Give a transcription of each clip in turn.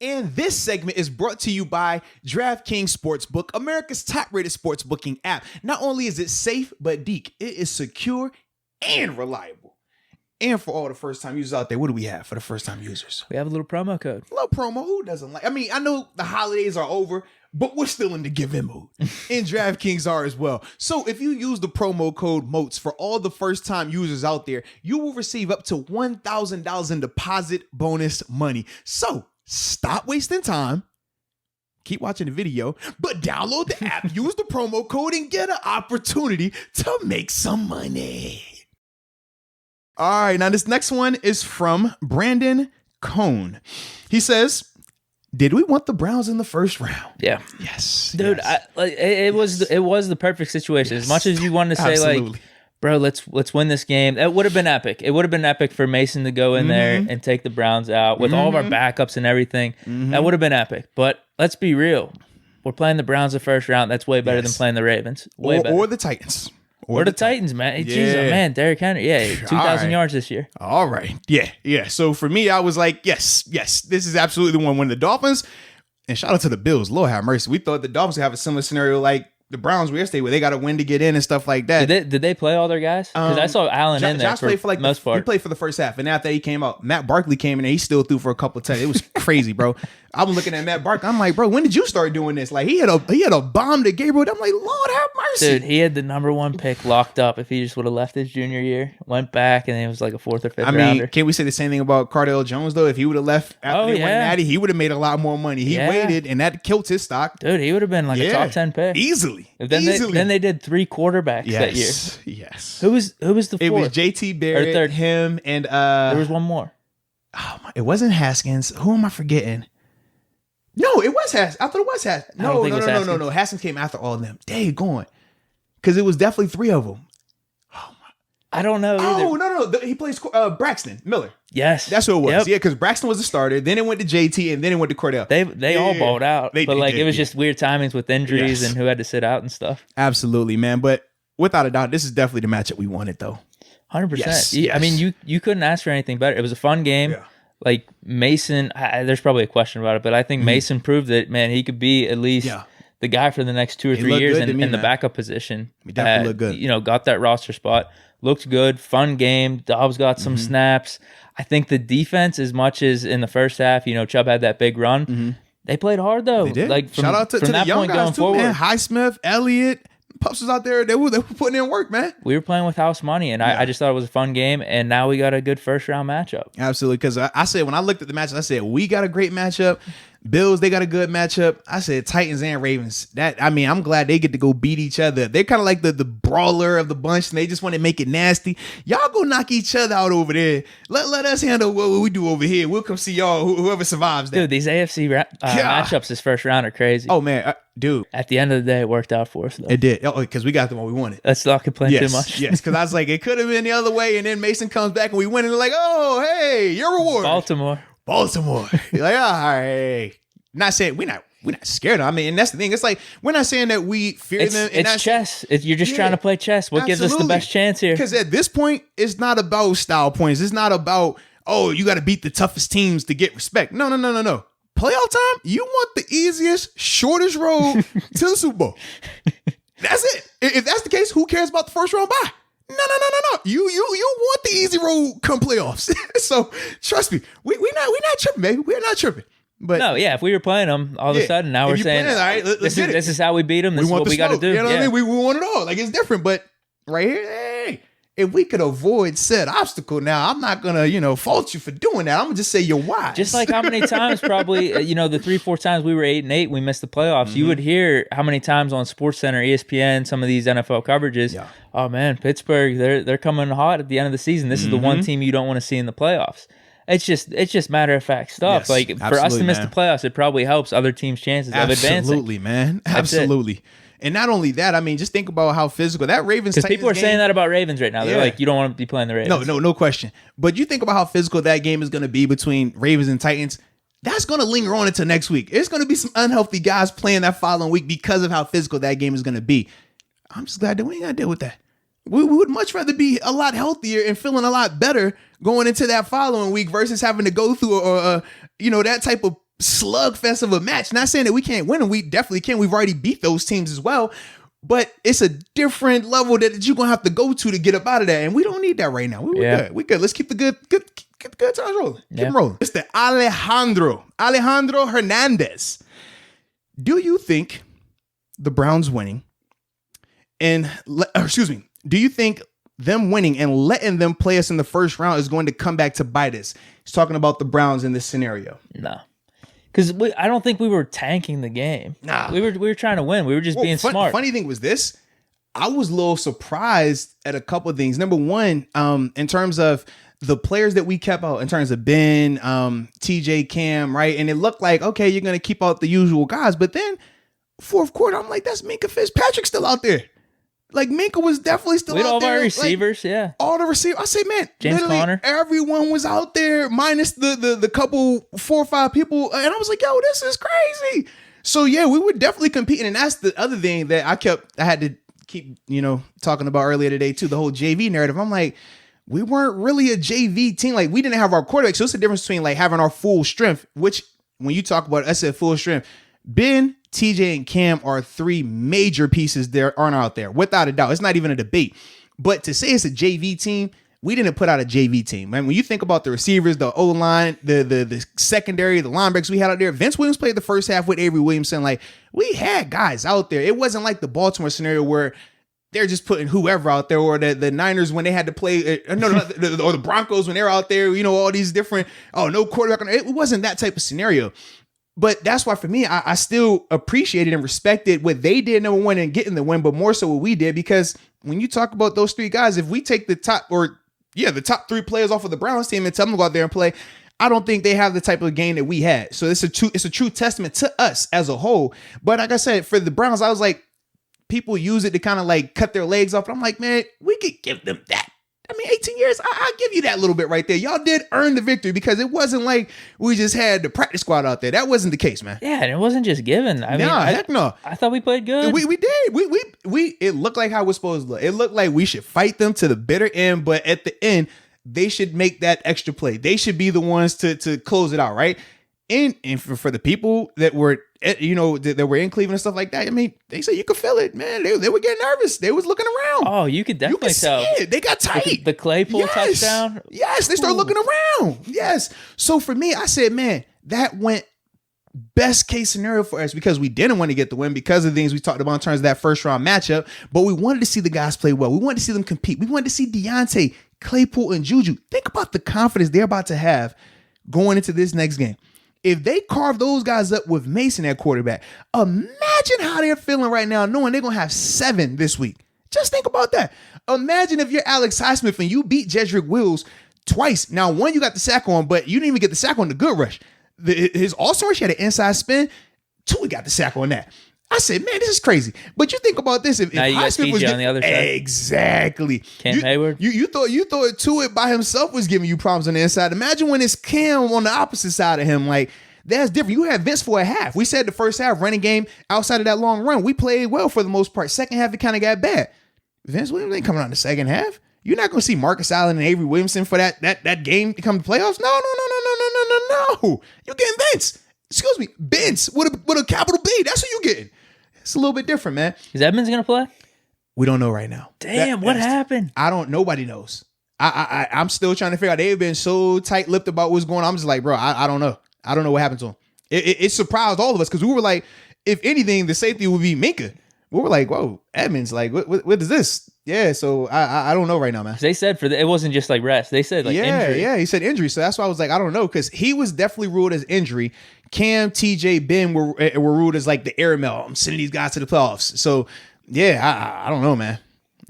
And this segment is brought to you by DraftKings Sportsbook, America's top-rated sports booking app. Not only is it safe, but Deke, it is secure and reliable. And for all the first-time users out there, what do we have for the first-time users? We have a little promo code. A little promo. Who doesn't like? I mean, I know the holidays are over, but we're still in the give-in mode. And DraftKings are as well. So if you use the promo code MOATS for all the first-time users out there, you will receive up to $1,000 in deposit bonus money. So stop wasting time. Keep watching the video, but download the app, use the promo code, and get an opportunity to make some money. All right, now this next one is from Brandon Cone. He says, did we want the Browns in the first round? Yeah. Yes. Dude, yes. It was the perfect situation. Yes. As much as you wanted to say, absolutely, like, bro, let's win this game. That would have been epic. It would have been epic for Mason to go in there and take the Browns out with all of our backups and everything. That would have been epic. But let's be real. We're playing the Browns the first round. That's way better than playing the Ravens. Way better. Or the Titans. Or the Titans, man. Yeah. Jesus, man. Derrick Henry. Yeah, 2,000 yards this year. All right. Yeah. So for me, I was like, yes. This is absolutely the one. When the Dolphins, and shout out to the Bills, Lord have mercy. We thought the Dolphins would have a similar scenario like the Browns yesterday, where they got to win to get in and stuff like that. Did they play all their guys? Because I saw Allen in there Josh played for like most part. He played for the first half, and after he came out, Matt Barkley came in and he still threw for a couple of times. It was crazy, bro. I'm looking at Matt Barkley. I'm like, bro, when did you start doing this? Like he had a bomb to Gabriel. I'm like, Lord have mercy. Dude, he had the number 1 pick locked up. If he just would have left his junior year, went back, and it was like a 4th or 5th rounder. I mean, can we say the same thing about Cardale Jones though? If he would have left after they won Natty, he would have made a lot more money. He waited, and that killed his stock. Dude, he would have been like a top 10 pick easily. Then they did 3 quarterbacks that year. Yes. Who was the 4th? It was JT Barrett, or 3rd. him, and there was one more. Oh my, it wasn't Haskins. Who am I forgetting? No, it was Haskins. I thought it was Haskins. No. Haskins came after all of them. Dang, going. Because it was definitely 3 of them. Oh my. I don't know either. Oh, no. He plays Braxton Miller. Yes. That's who it was. Yep. Yeah, because Braxton was the starter. Then it went to JT, and then it went to Cordell. They all balled out. It was just weird timings with injuries and who had to sit out and stuff. Absolutely, man. But without a doubt, this is definitely the matchup we wanted, though. 100%. Yes. I mean, you couldn't ask for anything better. It was a fun game. Yeah. Like Mason, there's probably a question about it, but I think Mason proved that, man, he could be at least the guy for the next 2 or 3 years in the backup position. He definitely looked good. Got that roster spot. Looked good. Fun game. Dobbs got some snaps. I think the defense, as much as in the first half, Chubb had that big run. They played hard, though. They did. Like shout out to the young guys, too, man. Highsmith, Elliott. Pups was out there. They were putting in work, man. We were playing with house money, and I just thought it was a fun game, and now we got a good first-round matchup. Absolutely, because I said, when I looked at the matchup, I said, we got a great matchup. Bills, they got a good matchup. I said Titans and Ravens. I'm glad they get to go beat each other. They're kind of like the brawler of the bunch, and they just want to make it nasty. Y'all go knock each other out over there. Let us handle what we do over here. We'll come see y'all, whoever survives that. Dude, these AFC matchups this first round are crazy. Oh, man. Dude. At the end of the day, it worked out for us, though. It did. Oh, because we got them what we wanted. Let's not complain too much. Yes, because I was like, it could have been the other way, and then Mason comes back, and we win, and they're like, oh, hey, your reward. Baltimore. You're like, all right. Not saying we're not scared of them. I mean, and that's the thing. It's like, we're not saying that we fear them. It's chess. You're just trying to play chess. What gives us the best chance here? Because at this point, it's not about style points. It's not about, you got to beat the toughest teams to get respect. No. Playoff time, you want the easiest, shortest road to the Super Bowl. That's it. If that's the case, who cares about the first round bye? No. You want the easy road come playoffs. So trust me, we're not tripping, baby. We're not tripping. But no, if we were playing them, all of a sudden now we're saying, all right, this is how we beat them. This is what we got to do. You know what I mean? We want it all. Like, it's different, but right here, hey, if we could avoid said obstacle, now I'm not gonna, fault you for doing that. I'm gonna just say you're wise. Just like how many times probably, the 3-4 times we were 8-8, we missed the playoffs. You would hear how many times on SportsCenter, ESPN, some of these NFL coverages. Yeah. Oh man, Pittsburgh, they're coming hot at the end of the season. This is the one team you don't want to see in the playoffs. It's just matter of fact stuff. Yes, like for us to miss the playoffs, it probably helps other teams' chances of advancing. Absolutely, man. Absolutely. And not only that, I mean, just think about how physical that Ravens. Because people are saying that about Ravens right now. They're like, you don't want to be playing the Ravens. No question. But you think about how physical that game is going to be between Ravens and Titans. That's going to linger on into next week. It's going to be some unhealthy guys playing that following week because of how physical that game is going to be. I'm just glad that we ain't got to deal with that. We would much rather be a lot healthier and feeling a lot better going into that following week versus having to go through that type of slugfest of a match. Not saying that we can't win them. We definitely can. We've already beat those teams as well. But it's a different level that you're going to have to go to get up out of that. And we don't need that right now. We're good. We're good. Let's keep the good times rolling. Keep them rolling. It's the Alejandro Hernandez. Do you think the Browns winning do you think them winning and letting them play us in the first round is going to come back to bite us? He's talking about the Browns in this scenario. No. Because I don't think we were tanking the game. Nah. We were trying to win. We were just being smart. Funny thing was this. I was a little surprised at a couple of things. Number one, in terms of the players that we kept out, in terms of Ben, TJ, Cam, right? And it looked like, okay, you're going to keep out the usual guys. But then fourth quarter, I'm like, that's Minkah Fitzpatrick still out there. Like, Minkah was definitely still out there. With all our receivers, like, all the receivers. I say, man, James Conner. Everyone was out there minus the couple 4 or 5 people. And I was like, yo, this is crazy. So, yeah, we were definitely competing. And that's the other thing that I had to keep, talking about earlier today, too, the whole JV narrative. I'm like, we weren't really a JV team. Like, we didn't have our quarterback. So it's the difference between, like, having our full strength, which when you talk about us at full strength, Ben, TJ, and Cam are 3 major pieces that aren't out there, without a doubt. It's not even a debate. But to say it's a JV team, we didn't put out a JV team. Man, when you think about the receivers, the O-line, the secondary, the linebackers we had out there, Vince Williams played the first half with Avery Williamson. Like, we had guys out there. It wasn't like the Baltimore scenario where they're just putting whoever out there, or the Niners when they had to play, or the Broncos when they're out there, all these different, no quarterback. It wasn't that type of scenario. But that's why for me, I still appreciated and respected what they did, number one, in getting the win, but more so what we did, because when you talk about those 3 guys, if we take the top 3 players off of the Browns team and tell them to go out there and play, I don't think they have the type of game that we had. So it's a true testament to us as a whole. But like I said, for the Browns, I was like, people use it to kind of like cut their legs off. And I'm like, man, we could give them that. 18 years, I'll give you that little bit right there. Y'all did earn the victory, because it wasn't like we just had the practice squad out there. That wasn't the case, man. Yeah, and it wasn't just given. Heck no. I thought we played good. We did. We it looked like how it was supposed to look. It looked like we should fight them to the bitter end, but at the end, they should make that extra play. They should be the ones to close it out, right? And for the people that were that were in Cleveland and stuff like that, they said you could feel it, man. They were getting nervous. They was looking around. Oh, you could definitely tell. See it. They got tight. The Claypool touchdown. Yes, they started looking around. Yes. So for me, I said, man, that went best case scenario for us, because we didn't want to get the win because of the things we talked about in terms of that first round matchup. But we wanted to see the guys play well. We wanted to see them compete. We wanted to see Deontay, Claypool, and Juju. Think about the confidence they're about to have going into this next game. If they carve those guys up with Mason at quarterback, imagine how they're feeling right now, knowing they're going to have 7 this week. Just think about that. Imagine if you're Alex Highsmith and you beat Jedrick Wills twice. Now, 1, you got the sack on, but you didn't even get the sack on the good rush. His awesome rush, he had an inside spin. 2, he got the sack on that. I said, man, this is crazy. But you think about this. If Highsmith was on the other side. Exactly. Cam Hayward. You thought Tua by himself was giving you problems on the inside. Imagine when it's Cam on the opposite side of him. Like, that's different. You had Vince for a half. We said the first half, running game, outside of that long run, we played well for the most part. Second half, it kind of got bad. Vince Williams ain't coming out in the second half. You're not going to see Marcus Allen and Avery Williamson for that game to come to playoffs. No. You're getting Vince. Excuse me, Vince with a capital B. That's who you getting. It's a little bit different, man. Is Edmonds going to play? We don't know right now. Damn, what happened? Nobody knows. I'm still trying to figure out. They've been so tight-lipped about what's going on. I'm just like, bro, I don't know. I don't know what happened to him. It surprised all of us, because we were like, if anything, the safety would be Minkah. We were like, whoa, Edmonds, like, what is this? Yeah, so I don't know right now, man. They said it wasn't just like rest. They said injury. Yeah, he said injury. So that's why I was like, I don't know, because he was definitely ruled as injury. Cam, TJ, Ben were ruled as like the air mail. I'm sending these guys to the playoffs. So yeah, I don't know, man.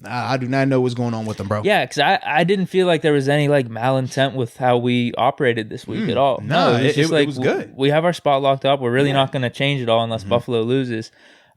I do not know what's going on with them, bro. Yeah, because I didn't feel like there was any like malintent with how we operated this week at all. No, it was good. We have our spot locked up. We're really not going to change it all unless Buffalo loses.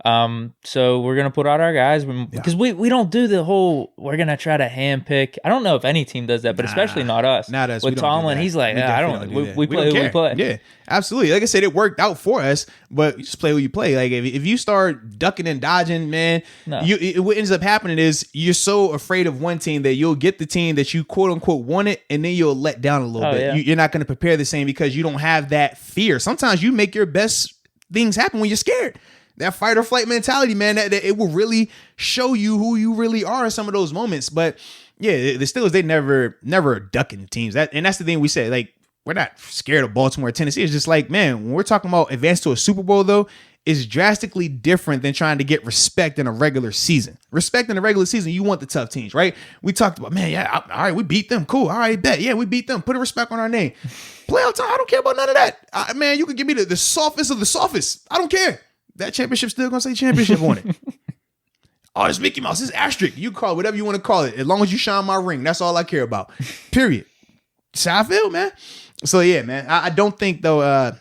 So we're gonna put out our guys because we don't do the whole we're gonna try to handpick. I don't know if any team does that, but especially not us. Not us. With Tomlin, he's like, I don't. We play who we play. Yeah, absolutely. Like I said, it worked out for us, but you just play who you play. Like if you start ducking and dodging, man, what ends up happening is you're so afraid of one team that you'll get the team that you quote unquote wanted, and then you'll let down a little bit. Yeah. You're not going to prepare the same because you don't have that fear. Sometimes you make your best things happen when you're scared. That fight or flight mentality, man, that it will really show you who you really are in some of those moments. But yeah, the Steelers, they never ducking teams. And that's the thing we say. Like, we're not scared of Baltimore or Tennessee. It's just like, man, when we're talking about advance to a Super Bowl, though, it's drastically different than trying to get respect in a regular season. Respect in a regular season, you want the tough teams, right? We talked about, man, yeah, all right, we beat them. Cool. All right, bet. Yeah, we beat them. Put a respect on our name. Playoff time, I don't care about none of that. Man, you can give me the softest of the softest. I don't care. That championship's still going to say championship on it. Oh, it's Mickey Mouse. It's asterisk. You call it whatever you want to call it. As long as you shine my ring, that's all I care about. Period. That's how I feel, man. So, yeah, man, I don't think, though, that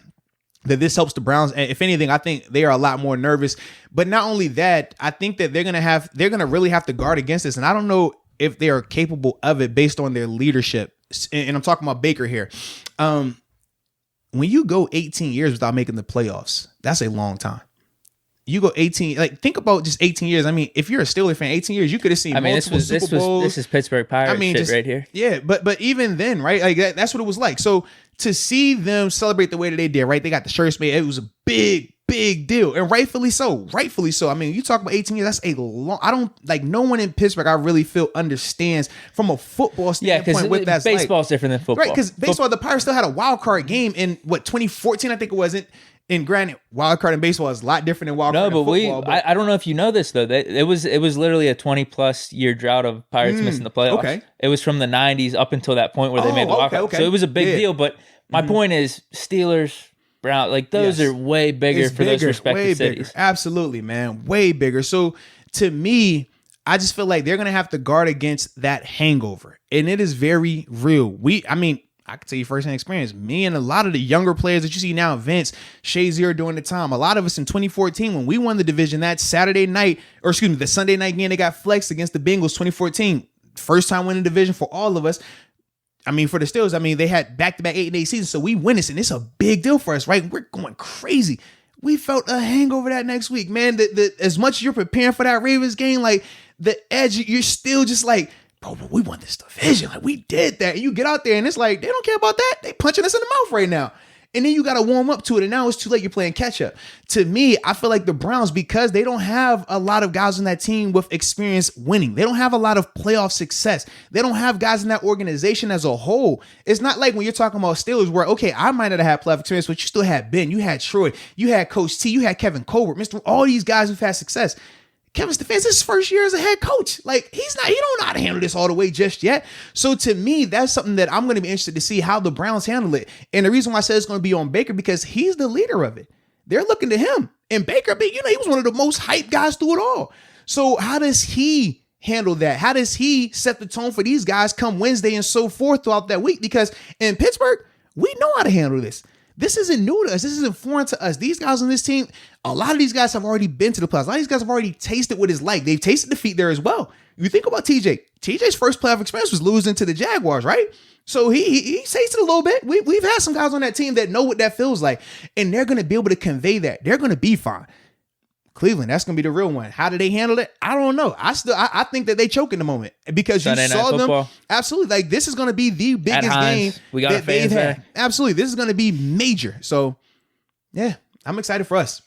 this helps the Browns. And if anything, I think they are a lot more nervous. But not only that, I think that they're going to really have to guard against this. And I don't know if they are capable of it based on their leadership. And I'm talking about Baker here. When you go 18 years without making the playoffs, that's a long time. You go 18, like think about just 18 years. I mean, if you're a Steelers fan, 18 years, you could have seen multiple Super Bowls. This is Pittsburgh Pirates shit right here. Yeah, but even then, right? Like that's what it was like. So to see them celebrate the way that they did, right? They got the shirts made. It was a big deal, and rightfully so. I mean, you talk about 18 years. That's a long. I don't like no one in Pittsburgh. I really feel understands from a football standpoint what that's like. Baseball's different than football, right? Because baseball, the Pirates still had a wild card game in 2014, I think it wasn't. And granted, wild card in baseball is a lot different than wild card in football. I don't know if you know this though. It was literally a 20+ year drought of Pirates missing the playoffs. Okay. It was from the 90s up until that point where they made the wild card. Okay. So it was a big deal. But my point is, Steelers, Brown, like those are way bigger for those respective cities. Absolutely, man, way bigger. So to me, I just feel like they're gonna have to guard against that hangover, and it is very real. I can tell you firsthand experience. Me and a lot of the younger players that you see now, Vince, Shazier during the time, a lot of us in 2014 when we won the division that Saturday night, the Sunday night game, they got flexed against the Bengals 2014. First time winning division for all of us. I mean, for the Steelers, they had back-to-back 8-8 seasons, so we win this, and it's a big deal for us, right? We're going crazy. We felt a hangover that next week, man. As much as you're preparing for that Ravens game, like the edge, you're still just like, bro, we won this division. Like, we did that. And you get out there and it's like, they don't care about that. They punching us in the mouth right now. And then you got to warm up to it. And now it's too late. You're playing catch up. To me, I feel like the Browns, because they don't have a lot of guys on that team with experience winning. They don't have a lot of playoff success. They don't have guys in that organization as a whole. It's not like when you're talking about Steelers where, okay, I might not have had playoff experience, but you still had Ben, you had Troy, you had Coach T, you had Kevin Colbert, all these guys who've had success. Kevin Stefanski, his first year as a head coach. Like, he don't know how to handle this all the way just yet. So to me, that's something that I'm going to be interested to see how the Browns handle it. And the reason why I said it's going to be on Baker, because he's the leader of it. They're looking to him. And Baker, he was one of the most hyped guys through it all. So how does he handle that? How does he set the tone for these guys come Wednesday and so forth throughout that week? Because in Pittsburgh, we know how to handle this. This isn't new to us. This isn't foreign to us. These guys on this team, a lot of these guys have already been to the playoffs. A lot of these guys have already tasted what it's like. They've tasted defeat there as well. You think about TJ. TJ's first playoff experience was losing to the Jaguars, right? So he tasted a little bit. We've had some guys on that team that know what that feels like, and they're going to be able to convey that. They're going to be fine. Cleveland, that's going to be the real one. How do they handle it? I don't know. I think that they choke in the moment because you saw them. Absolutely. Like, this is going to be the biggest game that they've had. Absolutely. This is going to be major. So, yeah, I'm excited for us.